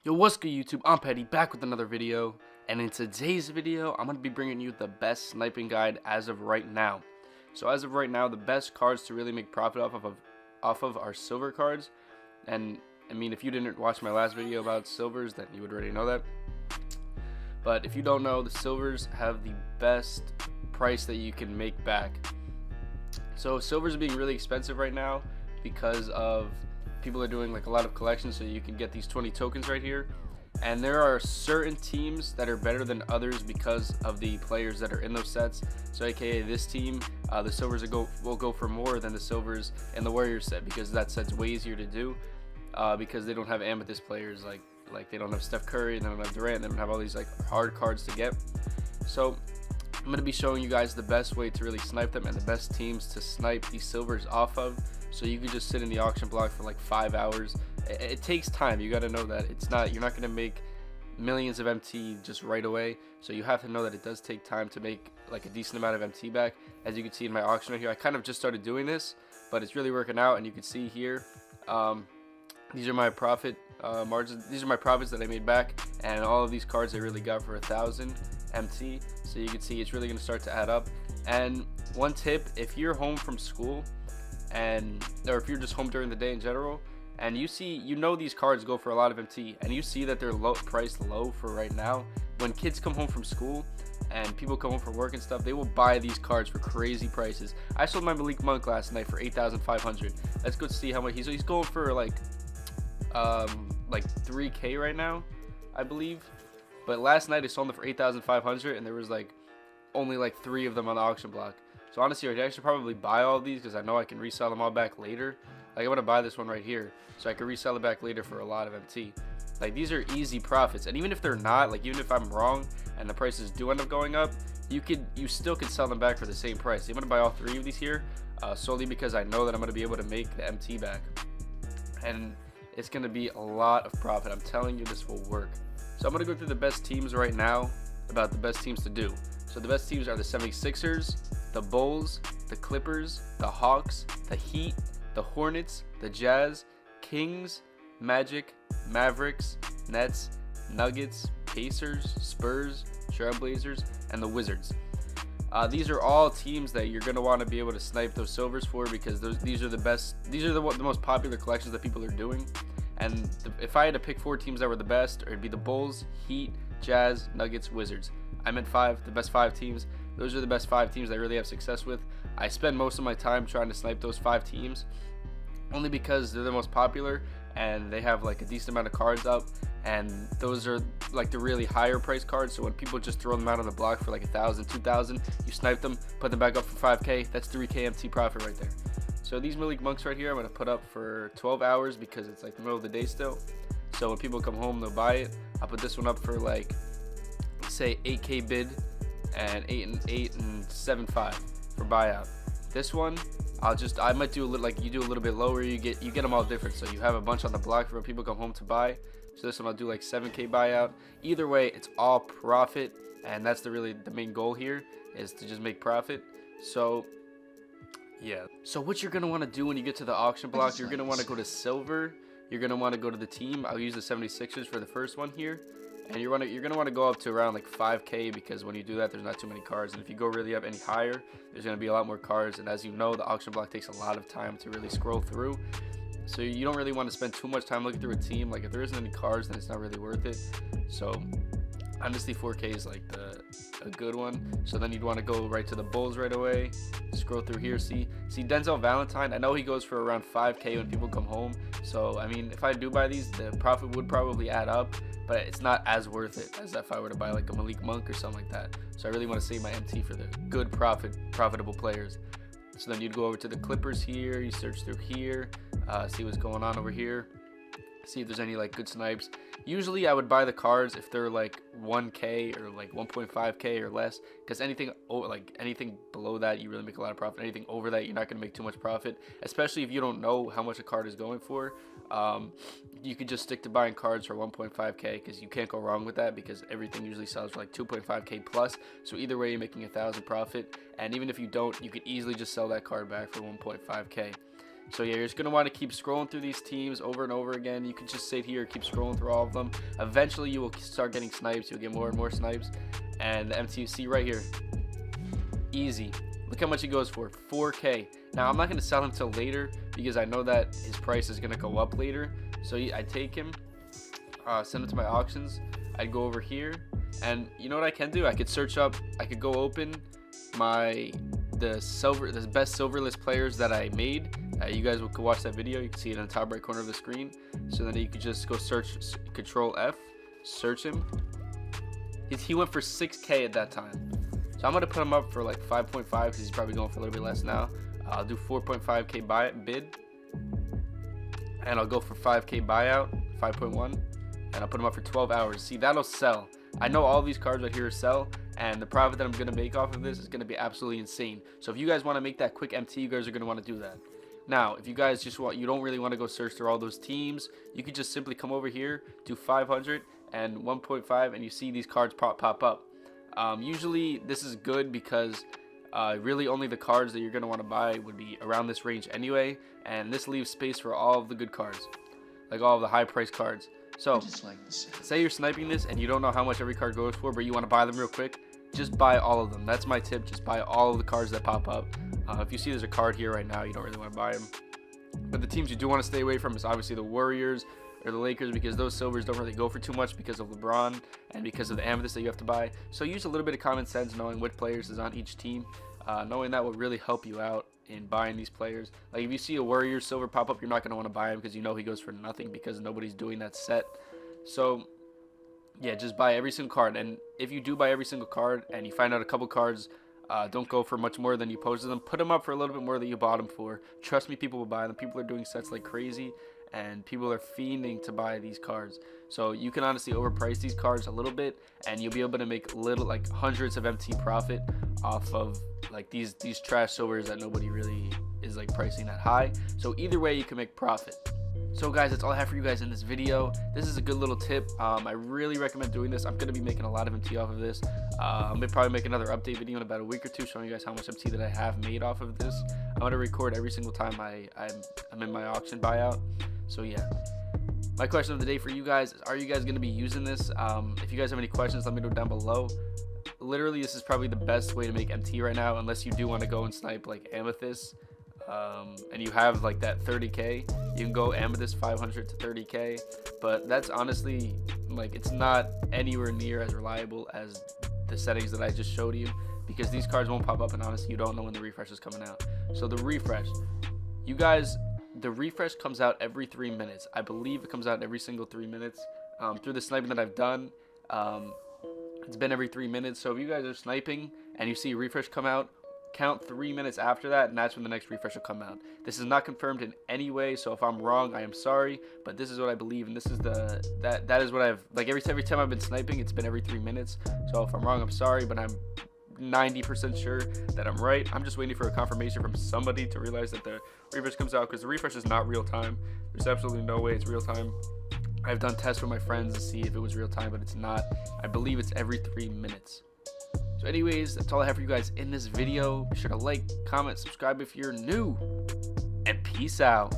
Yo, what's good YouTube? I'm Petti, back with another video, and in today's video, I'm going to be bringing you the best sniping guide as of right now. So as of right now, the best cards to really make profit off of are silver cards, and I mean, if you didn't watch my last video about silvers, then you would already know that. But if you don't know, the silvers have the best price that you can make back. So silvers are being really expensive right now because of people are doing like a lot of collections, so you can get these 20 tokens right here, and there are certain teams that are better than others because of the players that are in those sets. So aka this team, the silvers will go for more than the silvers in the Warriors set, because that set's way easier to do, because they don't have amethyst players, like they don't have Steph Curry, they don't have Durant, they don't have all these like hard cards to get. So I'm going to be showing you guys the best way to really snipe them and the best teams to snipe these silvers off of. So you can just sit in the auction block for like 5 hours. It takes time. You got to know that you're not going to make millions of MT just right away. So you have to know that it does take time to make like a decent amount of MT back. As you can see in my auction right here, I kind of just started doing this, but it's really working out. And you can see here, these are my profit margins. These are my profits that I made back, and all of these cards I really got for 1,000 MT. So you can see it's really going to start to add up. And one tip, if you're home from school, or if you're just home during the day in general, and you know these cards go for a lot of MT, and you see that they're priced low for right now, when kids come home from school and people come home from work and stuff, they will buy these cards for crazy prices. I sold my Malik Monk last night for 8,500. Let's go see how much he's going for. Like 3K right now, I believe. But last night I sold them for 8,500, and there was like only like 3 of them on the auction block. So honestly, I should probably buy all of these because I know I can resell them all back later. Like, I'm gonna buy this one right here so I can resell it back later for a lot of MT. Like, these are easy profits, and even if they're not, like even if I'm wrong and the prices do end up going up, you still can sell them back for the same price. I'm gonna buy all 3 of these here solely because I know that I'm gonna be able to make the MT back, and it's gonna be a lot of profit. I'm telling you, this will work. So I'm gonna go through the best teams right now, about the best teams to do. So the best teams are the 76ers, the Bulls, the Clippers, the Hawks, the Heat, the Hornets, the Jazz, Kings, Magic, Mavericks, Nets, Nuggets, Pacers, Spurs, Trailblazers, and the Wizards. These are all teams that you're going to want to be able to snipe those silvers for, because these are the best. These are the most popular collections that people are doing. And if I had to pick 4 teams that were the best, it'd be the Bulls, Heat, Jazz, Nuggets, Wizards. I meant 5, the best 5 teams. Those are the best 5 teams I really have success with. I spend most of my time trying to snipe those 5 teams, only because they're the most popular and they have like a decent amount of cards up, and those are like the really higher price cards. So when people just throw them out on the block for like 1,000, 2,000, you snipe them, put them back up for 5K. That's 3K MT profit right there. So these Malik Monks right here, I'm gonna put up for 12 hours because it's like the middle of the day still. So when people come home, they'll buy it. I'll put this one up for like, say 8K bid and 8 and 7.5 for buyout. This one I might do a little, like you do a little bit lower. You get them all different, so you have a bunch on the block for when people come home to buy. So this one I'll do like 7K buyout. Either way, it's all profit, and that's the main goal here, is to just make profit. So yeah, so what you're gonna want to do when you get to the auction block, you're gonna want to go to silver. You're gonna want to go to the team. I'll use the 76ers for the first one here. And you're gonna want to go up to around like 5K, because when you do that, there's not too many cards. And if you go really up any higher, there's gonna be a lot more cards. And as you know, the auction block takes a lot of time to really scroll through. So you don't really want to spend too much time looking through a team. Like, if there isn't any cards, then it's not really worth it. So honestly, 4K is like a good one. So then you'd want to go right to the Bulls right away. Scroll through here. See Denzel Valentine. I know he goes for around 5K when people come home. So I mean, if I do buy these, the profit would probably add up, but it's not as worth it as if I were to buy like a Malik Monk or something like that. So I really want to save my MT for the good profitable players. So then you'd go over to the Clippers here. You search through here, see what's going on over here. See if there's any like good snipes. Usually I would buy the cards if they're like 1K or like 1.5K or less, because anything below that, you really make a lot of profit. Anything over that, you're not going to make too much profit, especially if you don't know how much a card is going for. You could just stick to buying cards for 1.5K, because you can't go wrong with that, because everything usually sells for like 2.5K plus. So either way, you're making 1,000 profit, and even if you don't, you could easily just sell that card back for 1.5K. So yeah, you're just going to want to keep scrolling through these teams over and over again. You can just sit here, keep scrolling through all of them. Eventually you will start getting snipes. You'll get more and more snipes. And the MTC right here, easy. Look how much he goes for, 4K. Now I'm not going to sell him till later because I know that his price is going to go up later. So I take him, send him to my auctions. I'd go over here, and you know what I can do? I could search up, I could go open the best silver list players that I made. You guys could watch that video. You can see it in the top right corner of the screen. So then you could just go search, Control F, search him. He went for 6K at that time. So I'm gonna put him up for like 5.5 because he's probably going for a little bit less now. I'll do 4.5K bid, and I'll go for 5K buyout, 5.1, and I'll put them up for 12 hours. See, that'll sell. I know all these cards right here sell, and the profit that I'm gonna make off of this is gonna be absolutely insane. So if you guys want to make that quick MT, you guys are gonna want to do that. Now, if you guys you don't really want to go search through all those teams, you could just simply come over here, do 500 and 1.5, and you see these cards pop up. Usually this is good because really only the cards that you're going to want to buy would be around this range anyway, and this leaves space for all of the good cards, like all of the high price cards. So say you're sniping this and you don't know how much every card goes for, but you want to buy them real quick, just buy all of them. That's my tip. Just buy all of the cards that pop up. If you see there's a card here right now, you don't really want to buy them, but the teams you do want to stay away from is obviously the Warriors or the Lakers, because those silvers don't really go for too much because of LeBron and because of the amethyst that you have to buy. So use a little bit of common sense, knowing what players is on each team. Knowing that will really help you out in buying these players. Like if you see a Warriors silver pop up, you're not going to want to buy him because you know he goes for nothing because nobody's doing that set. So yeah, just buy every single card. And if you do buy every single card and you find out a couple cards don't go for much more than you posted them, put them up for a little bit more than you bought them for. Trust me, people will buy them. People are doing sets like crazy, and people are fiending to buy these cards. So you can honestly overprice these cards a little bit, and you'll be able to make like hundreds of MT profit off of like these trash silvers that nobody really is like pricing that high. So either way, you can make profit. So guys, that's all I have for you guys in this video. This is a good little tip. I really recommend doing this. I'm going to be making a lot of MT off of this. I'm going to probably make another update video in about a week or two showing you guys how much MT that I have made off of this. I'm going to record every single time I'm in my auction buyout. So yeah. My question of the day for you guys is, are you guys going to be using this? If you guys have any questions, let me know down below. Literally, this is probably the best way to make MT right now, unless you do want to go and snipe like amethyst. And you have like that 30K, you can go amethyst 500 to 30K, but that's honestly like, it's not anywhere near as reliable as the settings that I just showed you, because these cards won't pop up, and honestly you don't know when the refresh is coming out. So the refresh, you guys, the refresh comes out every 3 minutes. I believe it comes out every single 3 minutes. Through the sniping that I've done, it's been every 3 minutes. So if you guys are sniping and you see a refresh come out, count 3 minutes after that, and that's when the next refresh will come out. This is not confirmed in any way, so if I'm wrong, I am sorry, but this is what I believe, and this is that is what I've, like, every time I've been sniping, it's been every 3 minutes. So if I'm wrong, I'm sorry, but I'm 90% sure that I'm right. I'm just waiting for a confirmation from somebody to realize that the refresh comes out, because the refresh is not real time. There's absolutely no way it's real time. I've done tests with my friends to see if it was real time, but it's not. I believe it's every 3 minutes. So anyways, that's all I have for you guys in this video. Be sure to like, comment, subscribe if you're new, and peace out.